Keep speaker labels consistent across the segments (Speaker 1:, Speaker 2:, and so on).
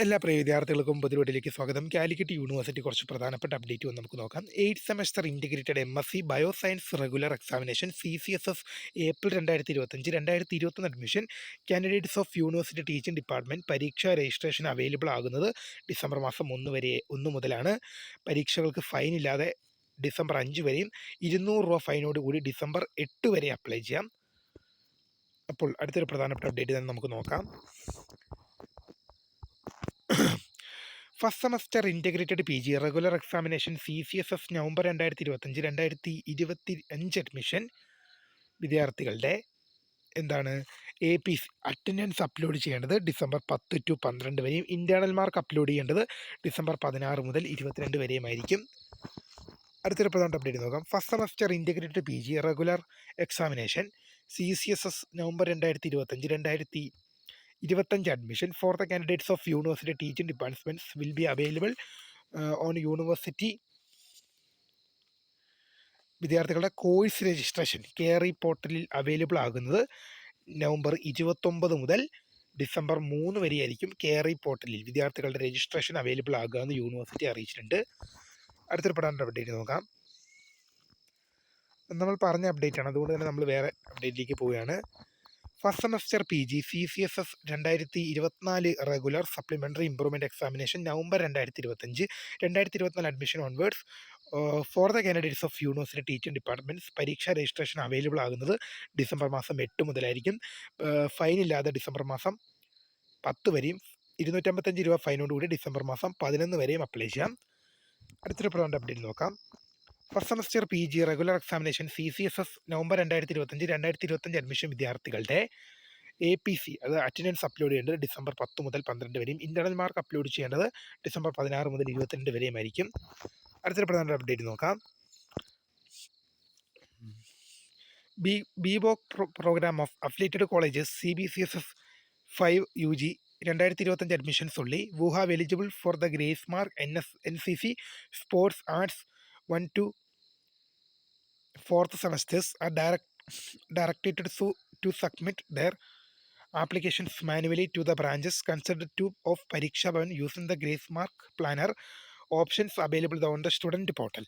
Speaker 1: എല്ലാ പ്രിയ വിദ്യാർത്ഥികൾക്കും പുതിയവീഡിയോയിലേക്ക് സ്വാഗതം. കാലിക്കറ്റ് യൂണിവേഴ്സിറ്റി കുറച്ച് പ്രധാനപ്പെട്ട അപ്ഡേറ്റ് വന്ന് നമുക്ക് നോക്കാം. 8th semester integrated MSc bioscience regular examination CCSS April 2025 2021 admission candidates of university teaching department പരീക്ഷാ രജിസ്ട്രേഷൻ അവൈലബിൾ ആകുന്നത് ഡിസംബർ മാസം 1 മുതലാണ്. പരീക്ഷകൾക്ക് ഫൈൻ ഇല്ലാതെ ഡിസംബർ 5 വരെയും 200 രൂപ ഫൈനോട് കൂടി ഡിസംബർ 8 വരെ അപ്ലൈ ചെയ്യാം. അപ്പോൾ അടുത്തൊരു പ്രധാനപ്പെട്ട അപ്ഡേറ്റ് തന്നെ നമുക്ക് നോക്കാം. First semester integrated PG regular examination CCSS November 2025 2025 admission വിദ്യാർത്ഥികളുടെ APC അറ്റൻഡൻസ് അപ്ലോഡ് ചെയ്യേണ്ടത് ഡിസംബർ 10 to 12 വരെയും ഇൻറ്റേർണൽ മാർക്ക് അപ്ലോഡ് ചെയ്യേണ്ടത് ഡിസംബർ 16 മുതൽ 22 വരെയുമായിരിക്കും. അടുത്തൊരു പ്രധാന അപ്ഡേറ്റ് നോക്കാം. First semester integrated PG regular examination CCSS November 2025 2025 admission for the candidates of university teaching departments will be available on university. വിദ്യാർത്ഥികളുടെ course registration KRE പോർട്ടലിൽ available ആകുന്നത് നവംബർ 29 മുതൽ ഡിസംബർ 3 വരെയായിരിക്കും. KRE പോർട്ടലിൽ വിദ്യാർത്ഥികളുടെ രജിസ്ട്രേഷൻ അവൈലബിൾ ആകുക എന്ന് university അറിയിച്ചിട്ടുണ്ട്. അടുത്തൊരു പ്രധാന അപ്ഡേറ്റ് നോക്കാം. നമ്മൾ പറഞ്ഞ അപ്ഡേറ്റ് ആണ്, അതുകൊണ്ട് തന്നെ നമ്മൾ വേറെ അപ്ഡേറ്റിലേക്ക് പോവുകയാണ്. First semester PG CCSS 2024 regular supplementary improvement examination November 2025 admission onwards for the candidates of university teaching departments പരീക്ഷാ രജിസ്ട്രേഷൻ അവൈലബിൾ ആകുന്നത് ഡിസംബർ മാസം 8 മുതലായിരിക്കും. ഫൈൻ ഇല്ലാതെ ഡിസംബർ മാസം 10 വരെയും 255 രൂപ ഫൈനോടുകൂടി ഡിസംബർ മാസം 11 വരെയും അപ്ലൈ ചെയ്യാം. അടുത്തൊരു പ്രധാന അപ്ഡേറ്റ് നോക്കാം. First semester PG regular examination CCSS November 2025 admission വിദ്യാർത്ഥികളുടെ APC അത് അറ്റൻഡൻസ് അപ്ലോഡ് ചെയ്യേണ്ടത് ഡിസംബർ 10 മുതൽ 12 വരെയും ഇൻറ്റേർണൽ മാർക്ക് അപ്ലോഡ് ചെയ്യേണ്ടത് ഡിസംബർ 16 മുതൽ 22 വരെയുമായിരിക്കും. അടുത്തൊരു പ്രധാന അപ്ഡേറ്റ് നോക്കാം. BVOC programme of affiliated colleges CBCSS 5 UG 2025 admissions only who have eligible for the grace mark NCC sports arts 1 to 4th semesters are directed to submit their applications manually to the branches considered to of Pariksha Bhavan using the grace mark planner options available on the student portal.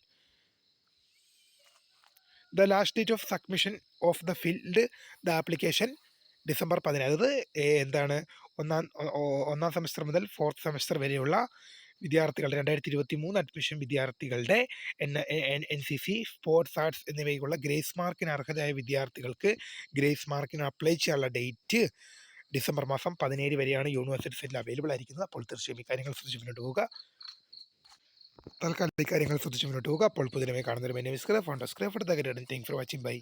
Speaker 1: The last date of submission of the filled the application December 15. അത് ഒന്നാം semester മുതൽ 4th semester വരെയുള്ള വിദ്യാർത്ഥികളുടെ 2023 admission വിദ്യാർത്ഥികളുടെ NCC sports arts എന്നിവയ്ക്കുള്ള grace മാർക്കിന് അർഹതയായ വിദ്യാർത്ഥികൾക്ക് grace മാർക്കിന് അപ്ലൈ ചെയ്യാനുള്ള ഡേറ്റ് ഡിസംബർ മാസം 17 വരെയാണ് യൂണിവേഴ്സിറ്റി സൈറ്റിൽ അവൈലബിൾ ആയിരിക്കുന്നത്. അപ്പോൾ തീർച്ചയായും ഇക്കാര്യങ്ങൾ ശ്രദ്ധിച്ച് മുന്നോട്ട് പോവുക. തൽക്കാലം ഇക്കാര്യങ്ങൾ ശ്രദ്ധിച്ച് മുന്നോട്ട് പോവുക. അപ്പോൾ പുതിയമായി കാണുന്നൊരു phone for the guide. Thank for watching. By.